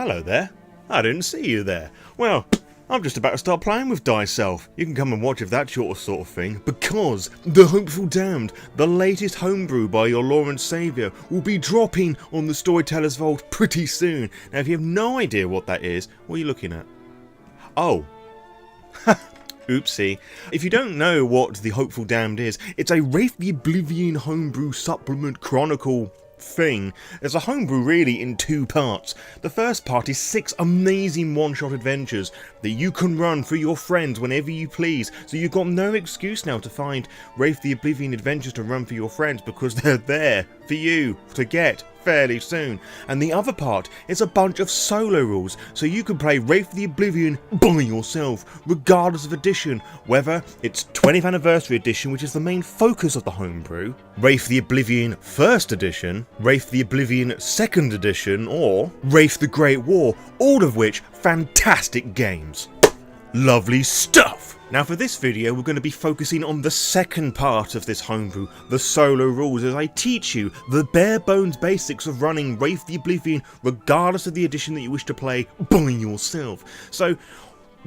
Hello there. I didn't see you there. Well, I'm just about to start playing with Die Self. You can come and watch if that's your sort of thing, because The Hopeful Damned, the latest homebrew by your Lawrence Saviour, will be dropping on the Storyteller's Vault pretty soon. Now, if you have no idea what that is, what are you looking at? Oh. Oopsie. If you don't know what The Hopeful Damned is, it's a Wraith The Oblivion homebrew supplement chronicle thing. There's a homebrew really in two parts. The first part is 6 amazing one-shot adventures that you can run for your friends whenever you please, so you've got no excuse now to find Wraith The Oblivion adventures to run for your friends, because they're there for you to get fairly soon. And the other part is a bunch of solo rules, so you can play Wraith The Oblivion by yourself, regardless of edition, whether it's 20th Anniversary Edition, which is the main focus of the homebrew, Wraith The Oblivion 1st Edition, Wraith The Oblivion 2nd Edition, or Wraith The Great War, all of which fantastic games. Lovely stuff! Now for this video we're going to be focusing on the second part of this homebrew, the solo rules, as I teach you the bare bones basics of running Wraith The Oblivion regardless of the edition that you wish to play by yourself. So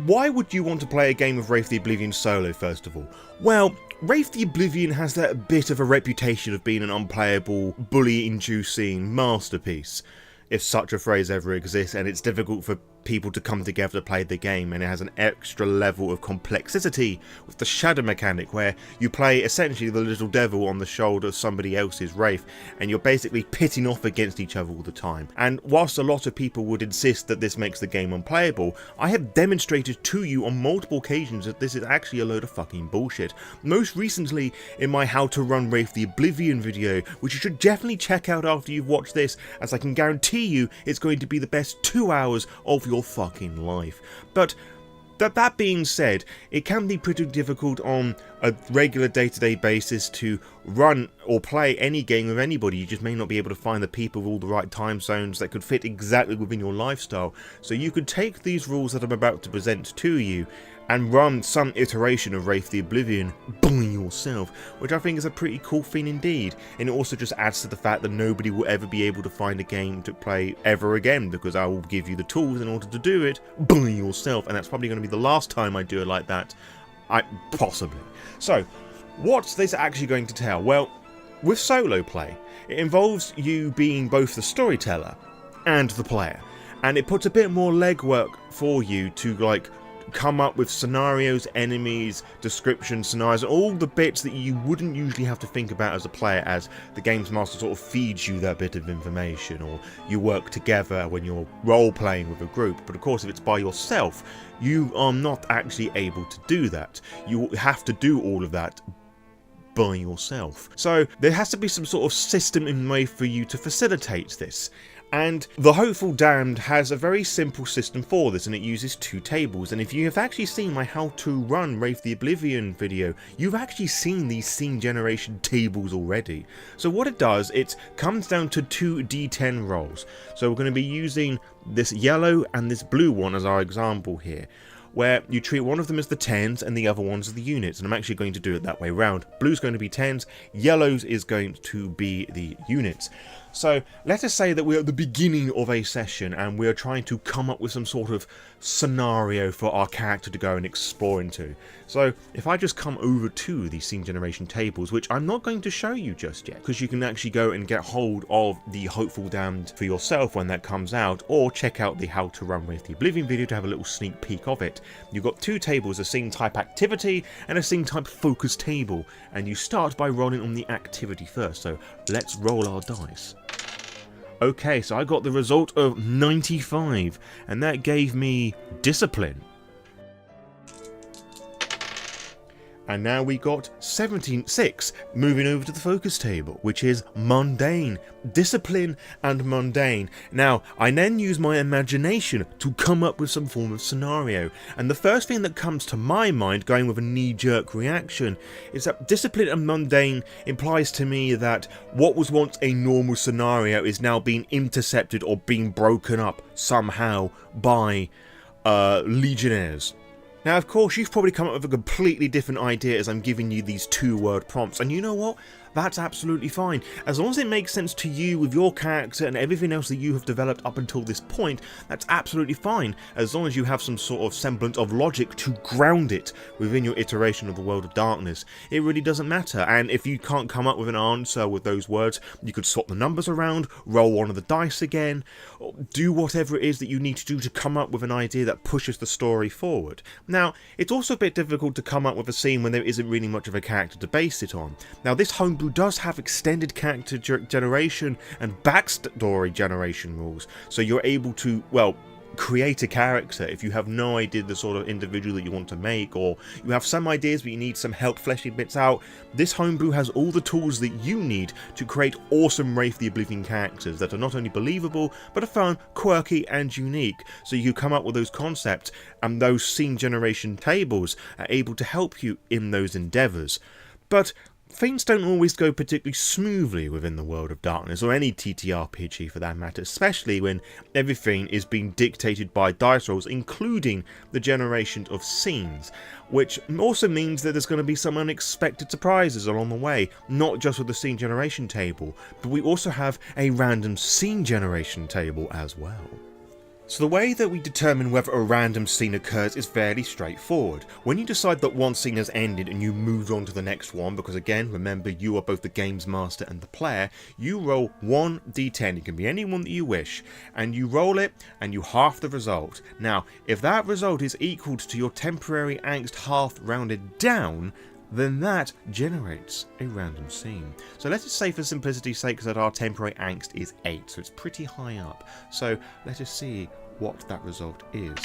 why would you want to play a game of Wraith The Oblivion solo first of all? Well, Wraith The Oblivion has that bit of a reputation of being an unplayable, bully-inducing masterpiece, if such a phrase ever exists, and it's difficult for people to come together to play the game, and it has an extra level of complexity with the shadow mechanic where you play essentially the little devil on the shoulder of somebody else's wraith, and you're basically pitting off against each other all the time. And whilst a lot of people would insist that this makes the game unplayable, I have demonstrated to you on multiple occasions that this is actually a load of fucking bullshit. Most recently in my How to Run Wraith The Oblivion video, which you should definitely check out after you've watched this, as I can guarantee you it's going to be the best 2 hours of your fucking life. But that being said, it can be pretty difficult on a regular day-to-day basis to run or play any game with anybody. You just may not be able to find the people with all the right time zones that could fit exactly within your lifestyle. So you could take these rules that I'm about to present to you and run some iteration of Wraith The Oblivion by yourself, which I think is a pretty cool thing indeed. And it also just adds to the fact that nobody will ever be able to find a game to play ever again, because I will give you the tools in order to do it by yourself, and that's probably going to be the last time I do it like that, possibly. So, what's this actually going to tell? Well, with solo play, it involves you being both the storyteller and the player, and it puts a bit more legwork for you to come up with scenarios, enemies, description scenarios, all the bits that you wouldn't usually have to think about as a player, as the games master sort of feeds you that bit of information, or you work together when you're role-playing with a group. But of course, if it's by yourself, you are not actually able to do that. You have to do all of that by yourself. So there has to be some sort of system in way for you to facilitate this. And The Hopeful Damned has a very simple system for this, and it uses 2 tables. And if you have actually seen my How to Run Wraith The Oblivion video, you've actually seen these scene generation tables already. So what it does, it comes down to 2 D10 rolls. So we're going to be using this yellow and this blue one as our example here, where you treat one of them as the 10s and the other ones as the units, and I'm actually going to do it that way round. Blue's going to be 10s, yellow's is going to be the units. So let us say that we're at the beginning of a session and we're trying to come up with some sort of scenario for our character to go and explore into. So if I just come over to the scene generation tables, which I'm not going to show you just yet, because you can actually go and get hold of the Hopeful Damned for yourself when that comes out, or check out the How to Run Wraith The Oblivion video to have a little sneak peek of it. You've got 2 tables, a scene type activity and a scene type focus table, and you start by rolling on the activity first. So let's roll our dice. Okay, so I got the result of 95, and that gave me discipline. And now we got 76, moving over to the focus table, which is mundane, discipline and mundane. Now, I then use my imagination to come up with some form of scenario, and the first thing that comes to my mind, going with a knee-jerk reaction, is that discipline and mundane implies to me that what was once a normal scenario is now being intercepted or being broken up somehow by legionnaires. Now, of course, you've probably come up with a completely different idea as I'm giving you these 2-word prompts, and you know what? that's absolutely fine. As long as it makes sense to you with your character and everything else that you have developed up until this point, that's absolutely fine. As long as you have some sort of semblance of logic to ground it within your iteration of the World of Darkness, it really doesn't matter. And if you can't come up with an answer with those words, you could swap the numbers around, roll one of the dice again, or do whatever it is that you need to do to come up with an idea that pushes the story forward. Now, it's also a bit difficult to come up with a scene when there isn't really much of a character to base it on. Now, this homebrew does have extended character generation and backstory generation rules, so you're able to, well, create a character if you have no idea the sort of individual that you want to make, or you have some ideas but you need some help fleshing bits out. This homebrew has all the tools that you need to create awesome Wraith the Oblivion characters that are not only believable but are fun, quirky and unique, so you come up with those concepts, and those scene generation tables are able to help you in those endeavours. But things don't always go particularly smoothly within the World of Darkness, or any TTRPG for that matter, especially when everything is being dictated by dice rolls, including the generation of scenes, which also means that there's going to be some unexpected surprises along the way, not just with the scene generation table, but we also have a random scene generation table as well. So the way that we determine whether a random scene occurs is fairly straightforward. When you decide that one scene has ended and you moved on to the next one, because again, remember, you are both the games master and the player, you roll 1d10, it can be any one that you wish, and you roll it and you half the result. Now, if that result is equal to your temporary angst half rounded down, then that generates a random scene. So let us say, for simplicity's sake, that our temporary angst is 8, so it's pretty high up. So let us see what that result is.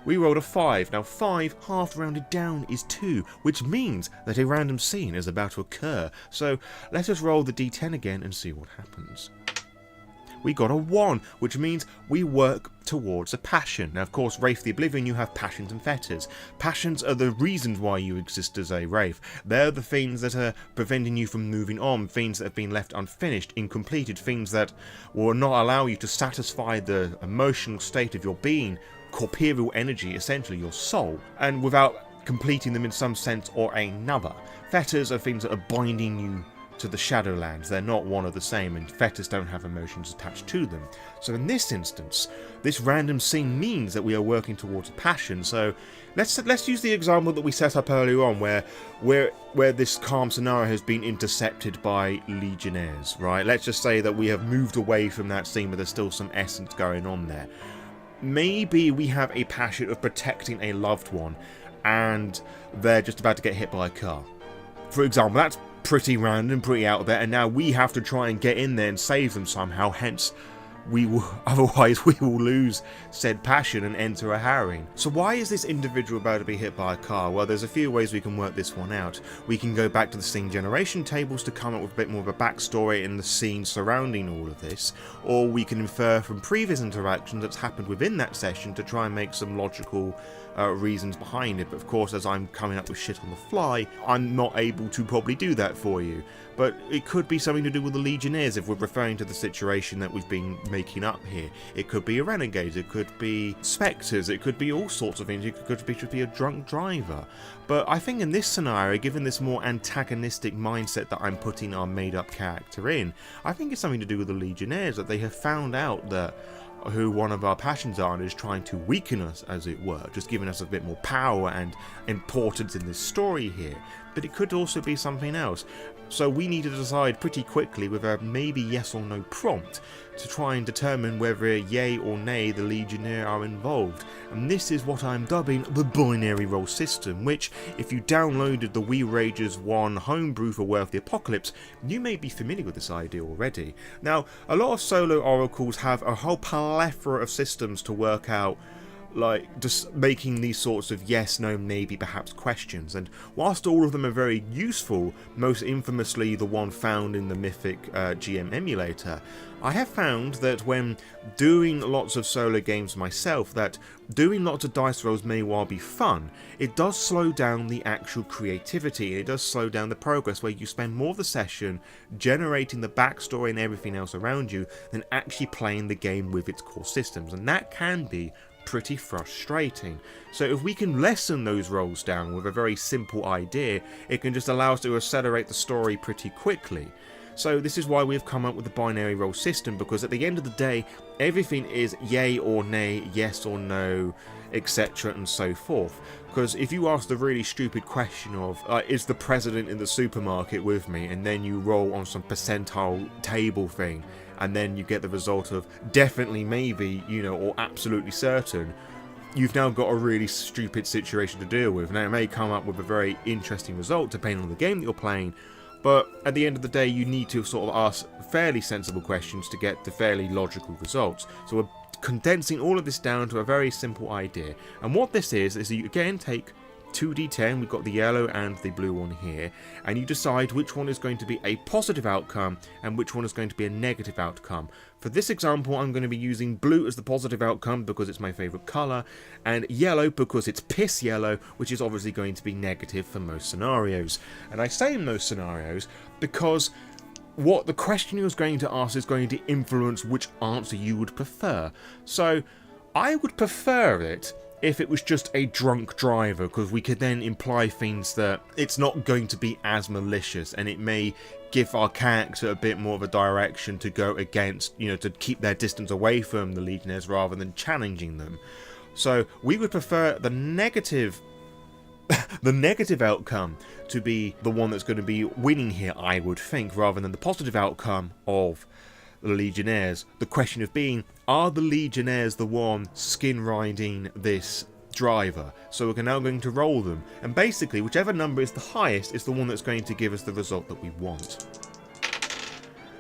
We rolled a 5. Now 5 half rounded down is 2, which means that a random scene is about to occur. So let us roll the d10 again and see what happens. We got a 1, which means we work towards a passion. Now, of course, Wraith the Oblivion, you have passions and fetters. Passions are the reasons why you exist as a Wraith. They're the things that are preventing you from moving on, things that have been left unfinished, incompleted, things that will not allow you to satisfy the emotional state of your being, corporeal energy, essentially your soul, and without completing them in some sense or another. Fetters are things that are binding you to the Shadowlands. They're not one or the same, and fetters don't have emotions attached to them. So in this instance, this random scene means that we are working towards a passion. So let's use the example that we set up earlier on, where this calm scenario has been intercepted by legionnaires, right? Let's just say that we have moved away from that scene, but there's still some essence going on there. Maybe we have a passion of protecting a loved one, and they're just about to get hit by a car. For example, that's pretty random, pretty out there, and now we have to try and get in there and save them somehow, hence otherwise we will lose said passion and enter a harrowing. So why is this individual about to be hit by a car? Well, there's a few ways we can work this one out. We can go back to the scene generation tables to come up with a bit more of a backstory and the scene surrounding all of this, or we can infer from previous interactions that's happened within that session to try and make some logical reasons behind it. But of course, as I'm coming up with shit on the fly, I'm not able to probably do that for you. But it could be something to do with the Legionnaires if we're referring to the situation that we've been making up here. It could be a renegade, it could be spectres, it could be all sorts of things, it could be a drunk driver. But I think in this scenario, given this more antagonistic mindset that I'm putting our made up character in, I think it's something to do with the Legionnaires, that they have found out that who one of our passions are and is trying to weaken us, as it were, just giving us a bit more power and importance in this story here. But it could also be something else. So we need to decide pretty quickly with a maybe yes or no prompt to try and determine whether yay or nay the Legionnaire are involved. And this is what I'm dubbing the binary role system, which, if you downloaded the We Rages 1 homebrew for Wraith the Apocalypse, you may be familiar with this idea already. Now, a lot of solo oracles have a whole plethora of systems to work out, like just making these sorts of yes, no, maybe, perhaps questions, and whilst all of them are very useful, most infamously the one found in the Mythic GM emulator, I have found that when doing lots of solo games myself, that doing lots of dice rolls may well be fun, it does slow down the actual creativity, it does slow down the progress, where you spend more of the session generating the backstory and everything else around you than actually playing the game with its core systems, and that can be pretty frustrating. So if we can lessen those rolls down with a very simple idea, it can just allow us to accelerate the story pretty quickly. So this is why we've come up with the binary roll system, because at the end of the day, everything is yay or nay, yes or no, etc. and so forth. Because if you ask the really stupid question of, is the president in the supermarket with me, and then you roll on some percentile table thing, and then you get the result of definitely, maybe, you know, or absolutely certain, you've now got a really stupid situation to deal with. Now, it may come up with a very interesting result depending on the game that you're playing, but at the end of the day, you need to sort of ask fairly sensible questions to get the fairly logical results. So we're condensing all of this down to a very simple idea. And what this is you again take 2d10, we've got the yellow and the blue one here, and you decide which one is going to be a positive outcome and which one is going to be a negative outcome. For this example, I'm going to be using blue as the positive outcome because it's my favourite colour, and yellow because it's piss yellow, which is obviously going to be negative for most scenarios. And I say in most scenarios because what the question you're going to ask is going to influence which answer you would prefer. So I would prefer it if it was just a drunk driver, because we could then imply things that it's not going to be as malicious, and it may give our character a bit more of a direction to go against, you know, to keep their distance away from the Legionnaires rather than challenging them. So we would prefer the negative outcome to be the one that's going to be winning here, I would think, rather than the positive outcome of the Legionnaires. The question of being, are the Legionnaires the one skin riding this driver? So we're now going to roll them, and basically whichever number is the highest is the one that's going to give us the result that we want.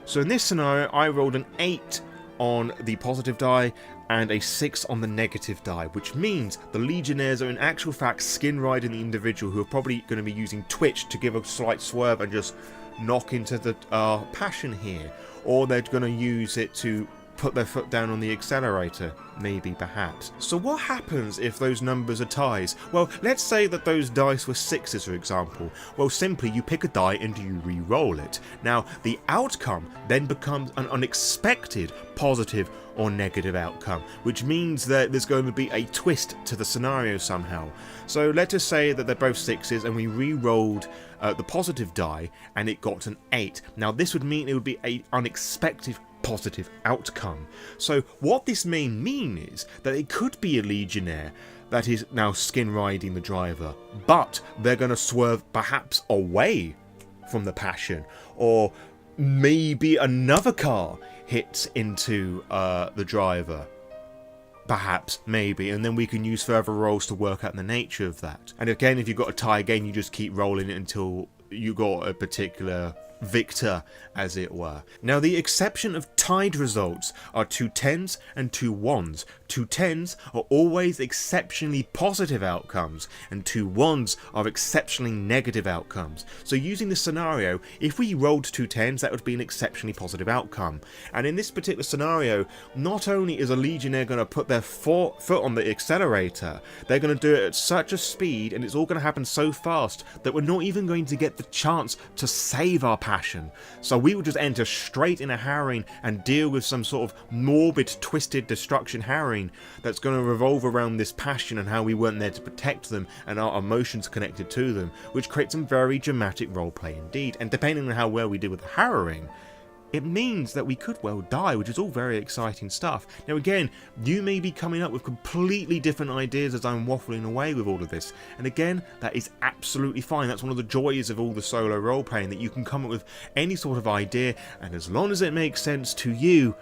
So in this scenario, I rolled an 8 on the positive die and a 6 on the negative die, which means the Legionnaires are in actual fact skin riding the individual, who are probably going to be using Twitch to give a slight swerve and just knock into the passion here, or they're going to use it to put their foot down on the accelerator, maybe, perhaps. So what happens if those numbers are ties? Well, let's say that those dice were 6s, for example. Well, simply you pick a die and you re-roll it. Now, the outcome then becomes an unexpected positive or negative outcome, which means that there's going to be a twist to the scenario somehow. So let us say that they're both 6s and we re-rolled the positive die and it got an 8. Now, this would mean it would be an unexpected positive outcome. So what this may mean is that it could be a Legionnaire that is now skin riding the driver, but they're going to swerve perhaps away from the passion, or maybe another car hits into the driver, perhaps, maybe, and then we can use further rolls to work out the nature of that. And again, if you've got a tie again, you just keep rolling it until you got a particular victor, as it were. Now, the exception of tied results are 2 10s and 2 1s. 2 10s are always exceptionally positive outcomes, and 2 1s are exceptionally negative outcomes. So using this scenario, if we rolled 2 10s, that would be an exceptionally positive outcome. And in this particular scenario, not only is a Legionnaire going to put their foot on the accelerator, they're going to do it at such a speed, and it's all going to happen so fast that we're not even going to get the chance to save our passion. So we will just enter straight in a harrowing and deal with some sort of morbid, twisted destruction harrowing that's going to revolve around this passion and how we weren't there to protect them and our emotions connected to them, which creates some very dramatic roleplay indeed. And depending on how well we did with the harrowing, it means that we could well die, which is all very exciting stuff. Now again, you may be coming up with completely different ideas as I'm waffling away with all of this, and again, that is absolutely fine. That's one of the joys of all the solo role-playing, that you can come up with any sort of idea, and as long as it makes sense to you,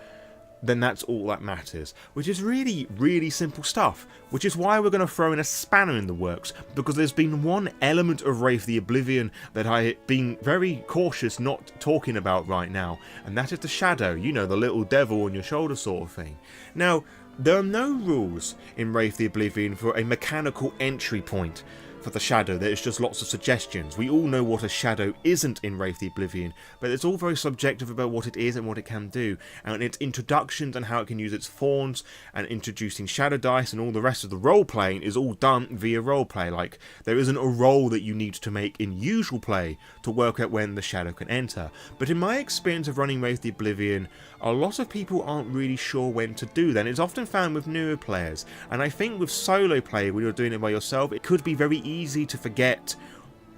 then that's all that matters, which is really, really simple stuff, which is why we're going to throw in a spanner in the works, because there's been one element of Wraith the Oblivion that I've been very cautious not talking about right now, and that is the shadow, you know, the little devil on your shoulder sort of thing. Now, there are no rules in Wraith the Oblivion for a mechanical entry point for the shadow. There's just lots of suggestions. We all know what a shadow isn't in Wraith the Oblivion, but it's all very subjective about what it is and what it can do, and its introductions and how it can use its thorns, and introducing shadow dice and all the rest of the role playing is all done via role play. Like, there isn't a roll that you need to make in usual play to work out when the shadow can enter. But in my experience of running Wraith the Oblivion, a lot of people aren't really sure when to do that. It's often found with newer players, and I think with solo play, when you're doing it by yourself, it could be very easy to forget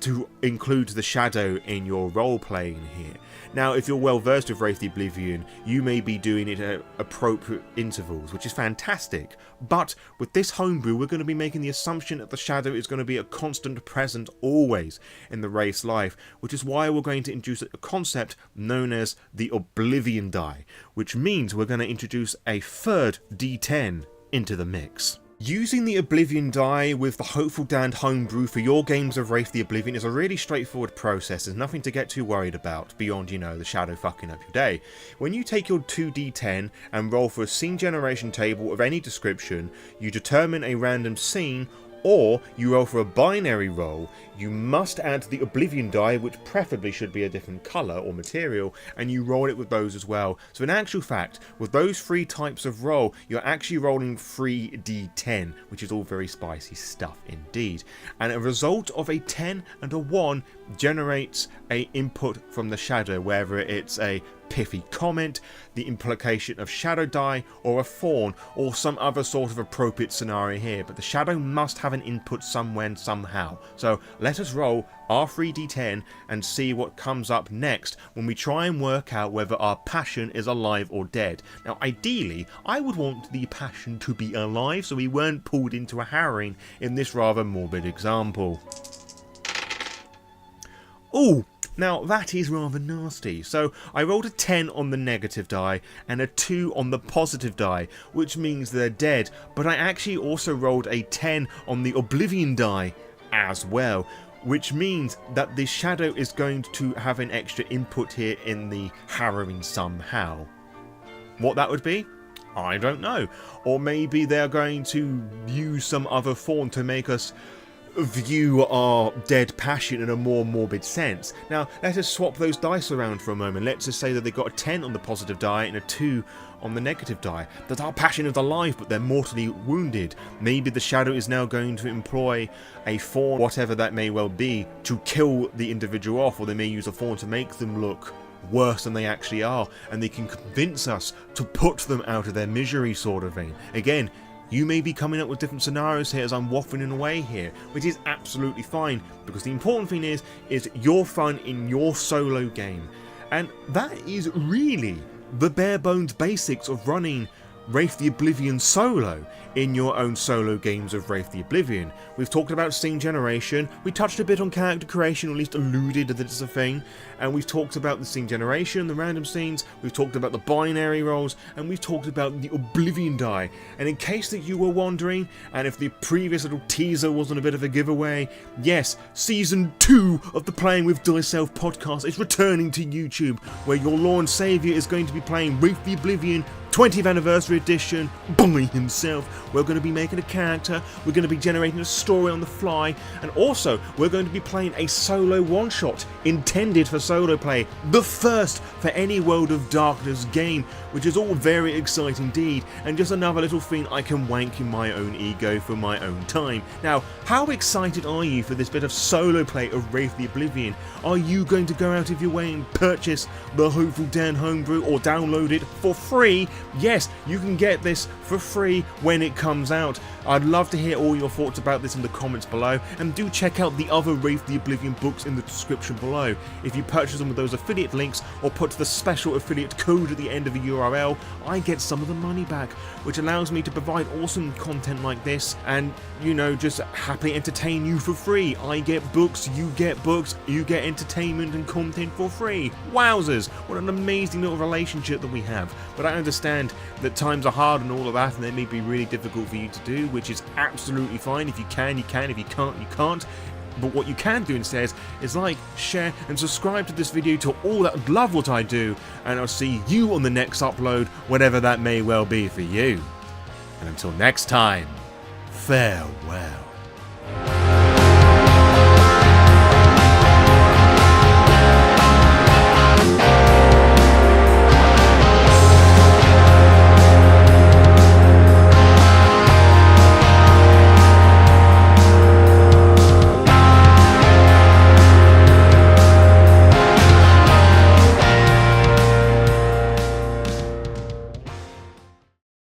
to include the shadow in your role playing here. Now, if you're well versed with Wraith the Oblivion, you may be doing it at appropriate intervals, which is fantastic. But with this homebrew, we're going to be making the assumption that the shadow is going to be a constant present always in the Wraith's life, which is why we're going to introduce a concept known as the Oblivion Die, which means we're going to introduce a third D10 into the mix. Using the Oblivion Die with the Hopeful Damned homebrew for your games of Wraith the Oblivion is a really straightforward process. There's nothing to get too worried about beyond, you know, the shadow fucking up your day. When you take your 2d10 and roll for a scene generation table of any description, you determine a random scene, or you roll for a binary roll, you must add the Oblivion die, which preferably should be a different colour or material, and you roll it with those as well. So in actual fact, with those three types of roll, you're actually rolling 3d10, which is all very spicy stuff indeed. And a result of a 10 and a 1 generates a input from the shadow, whether it's a pithy comment, the implication of shadow die, or a thorn, or some other sort of appropriate scenario here, but the shadow must have an input somewhere and somehow. So let us roll our 3d10 and see what comes up next when we try and work out whether our passion is alive or dead. Now ideally, I would want the passion to be alive so we weren't pulled into a harrowing in this rather morbid example. Ooh! Now that is rather nasty. So I rolled a 10 on the negative die and a 2 on the positive die, which means they're dead, but I actually also rolled a 10 on the Oblivion die as well, which means that the shadow is going to have an extra input here in the harrowing somehow. What that would be? I don't know. Or maybe they're going to use some other form to make us view our dead passion in a more morbid sense. Now let us swap those dice around for a moment. Let's just say that they got a 10 on the positive die and a 2 on the negative die. That our passion is alive but they're mortally wounded. Maybe the shadow is now going to employ a thorn, whatever that may well be, to kill the individual off, or they may use a thorn to make them look worse than they actually are, and they can convince us to put them out of their misery, sort of thing. Again, you may be coming up with different scenarios here as I'm waffling away here, which is absolutely fine, because the important thing is your fun in your solo game. And that is really the bare bones basics of running Wraith the Oblivion solo in your own solo games of Wraith the Oblivion. We've talked about scene generation, we touched a bit on character creation, or at least alluded that it's a thing, and we've talked about the scene generation, the random scenes, we've talked about the binary rolls, and we've talked about the Oblivion die. And in case that you were wondering, and if the previous little teaser wasn't a bit of a giveaway, yes, Season 2 of the Playing with Thyself podcast is returning to YouTube, where your Lord and Saviour is going to be playing Wraith the Oblivion 20th Anniversary Edition by himself. We're going to be making a character, we're going to be generating a story on the fly, and also we're going to be playing a solo one-shot intended for solo play, the first for any World of Darkness game, which is all very exciting indeed, and just another little thing I can wank in my own ego for my own time. Now, how excited are you for this bit of solo play of Wraith the Oblivion? Are you going to go out of your way and purchase the Hopeful Dan homebrew or download it for free? Yes, you can get this for free when it comes out. I'd love to hear all your thoughts about this in the comments below, and do check out the other Wraith the Oblivion books in the description below. If you purchase them with those affiliate links or put the special affiliate code at the end of the URL, I get some of the money back, which allows me to provide awesome content like this and, you know, just happily entertain you for free. I get books, you get entertainment and content for free. Wowzers, what an amazing little relationship that we have. But I understand that times are hard and all of that, and they may be really difficult for you to do, which is absolutely fine. If you can, you can. If you can't, you can't. But what you can do instead is like, share and subscribe to this video to all that love what I do, and I'll see you on the next upload, whatever that may well be for you. And until next time, farewell.